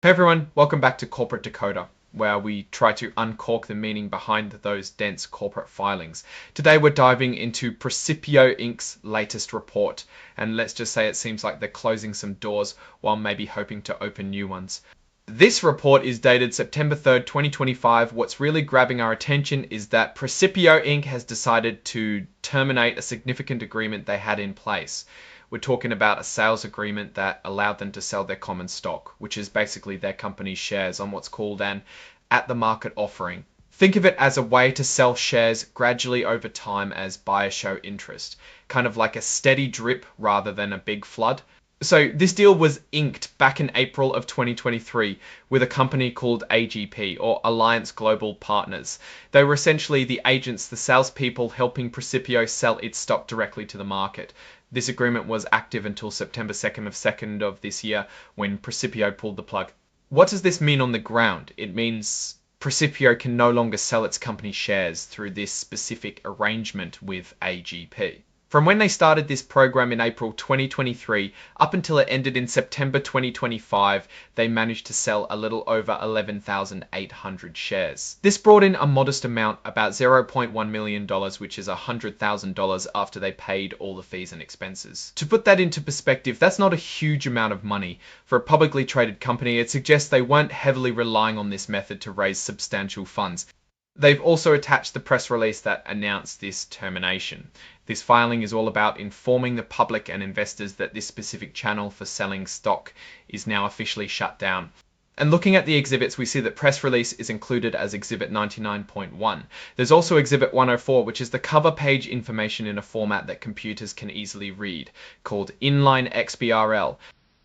Hey everyone, welcome back to Corporate Decoder, where we try to uncork the meaning behind those dense corporate filings. Today we're diving into Precipio Inc.'s latest report, and let's just say it seems like they're closing some doors while maybe hoping to open new ones. This report is dated September 3rd, 2025. What's really grabbing our attention is that Precipio Inc. has decided to terminate a significant agreement they had in place. We're talking about a sales agreement that allowed them to sell their common stock, which is basically their company's shares on what's called an at-the-market offering. Think of it as a way to sell shares gradually over time as buyers show interest, kind of like a steady drip rather than a big flood. So this deal was inked back in April of 2023 with a company called AGP, or Alliance Global Partners. They were essentially the agents, the salespeople helping Precipio sell its stock directly to the market. This agreement was active until September 2nd of this year when Precipio pulled the plug. What does this mean on the ground? It means Precipio can no longer sell its company shares through this specific arrangement with AGP. From when they started this program in April 2023 up until it ended in September 2025, they managed to sell a little over 11,800 shares. This brought in a modest amount, about $0.1 million, which is $100,000 after they paid all the fees and expenses. To put that into perspective, that's not a huge amount of money. For a publicly traded company, it suggests they weren't heavily relying on this method to raise substantial funds. They've also attached the press release that announced this termination. This filing is all about informing the public and investors that this specific channel for selling stock is now officially shut down. And looking at the exhibits, we see that press release is included as Exhibit 99.1. There's also Exhibit 104, which is the cover page information in a format that computers can easily read, called Inline XBRL.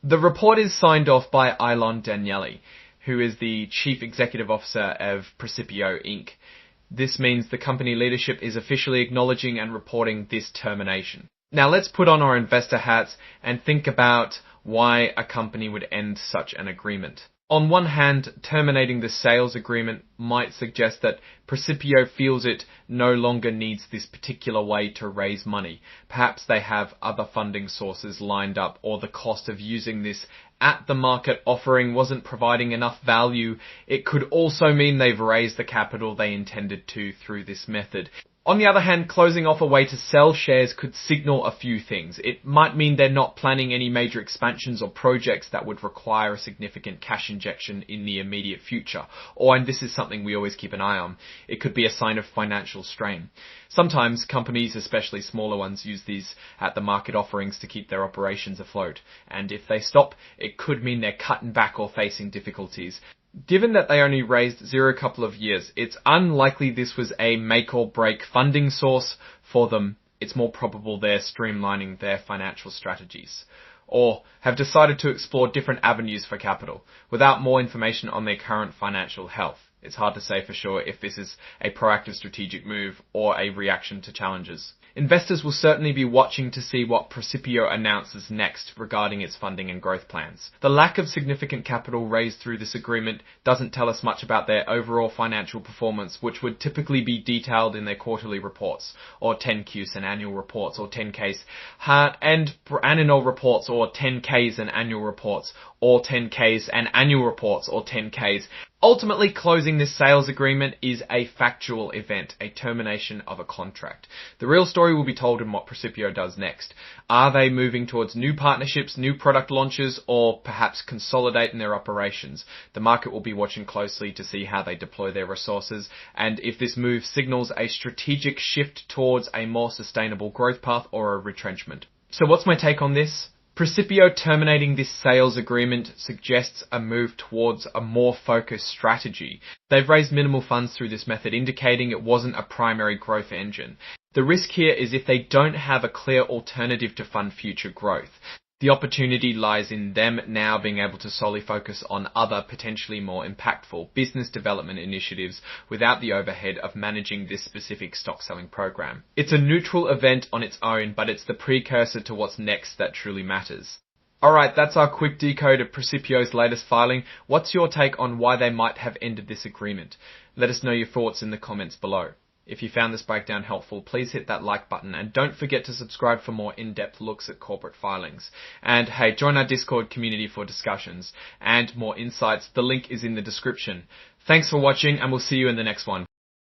The report is signed off by Ilon Danieli, who is the Chief Executive Officer of Precipio Inc. This means the company leadership is officially acknowledging and reporting this termination. Now let's put on our investor hats and think about why a company would end such an agreement. On one hand, terminating the sales agreement might suggest that Precipio feels it no longer needs this particular way to raise money. Perhaps they have other funding sources lined up, or the cost of using this at-the-market offering wasn't providing enough value. It could also mean they've raised the capital they intended to through this method. On the other hand, closing off a way to sell shares could signal a few things. It might mean they're not planning any major expansions or projects that would require a significant cash injection in the immediate future. Or, and this is something we always keep an eye on, it could be a sign of financial strain. Sometimes companies, especially smaller ones, use these at-the-market offerings to keep their operations afloat. And if they stop, it could mean they're cutting back or facing difficulties. Given that they only raised a couple of years, it's unlikely this was a make or break funding source for them. It's more probable they're streamlining their financial strategies, or have decided to explore different avenues for capital without more information on their current financial health. It's hard to say for sure if this is a proactive strategic move or a reaction to challenges. Investors will certainly be watching to see what Precipio announces next regarding its funding and growth plans. The lack of significant capital raised through this agreement doesn't tell us much about their overall financial performance, which would typically be detailed in their quarterly reports, or 10Qs and annual reports, or 10Ks, and annual reports, or 10Ks and annual reports, or 10Ks and annual reports, or 10Ks. Ultimately, closing this sales agreement is a factual event, a termination of a contract. The real story will be told in what Precipio does next. Are they moving towards new partnerships, new product launches, or perhaps consolidating their operations? The market will be watching closely to see how they deploy their resources, and if this move signals a strategic shift towards a more sustainable growth path or a retrenchment. So what's my take on this? Precipio terminating this sales agreement suggests a move towards a more focused strategy. They've raised minimal funds through this method, indicating it wasn't a primary growth engine. The risk here is if they don't have a clear alternative to fund future growth. The opportunity lies in them now being able to solely focus on other potentially more impactful business development initiatives without the overhead of managing this specific stock selling program. It's a neutral event on its own, but it's the precursor to what's next that truly matters. Alright, that's our quick decode of Precipio's latest filing. What's your take on why they might have ended this agreement? Let us know your thoughts in the comments below. If you found this breakdown helpful, please hit that like button and don't forget to subscribe for more in-depth looks at corporate filings. And hey, join our Discord community for discussions and more insights. The link is in the description. Thanks for watching and we'll see you in the next one.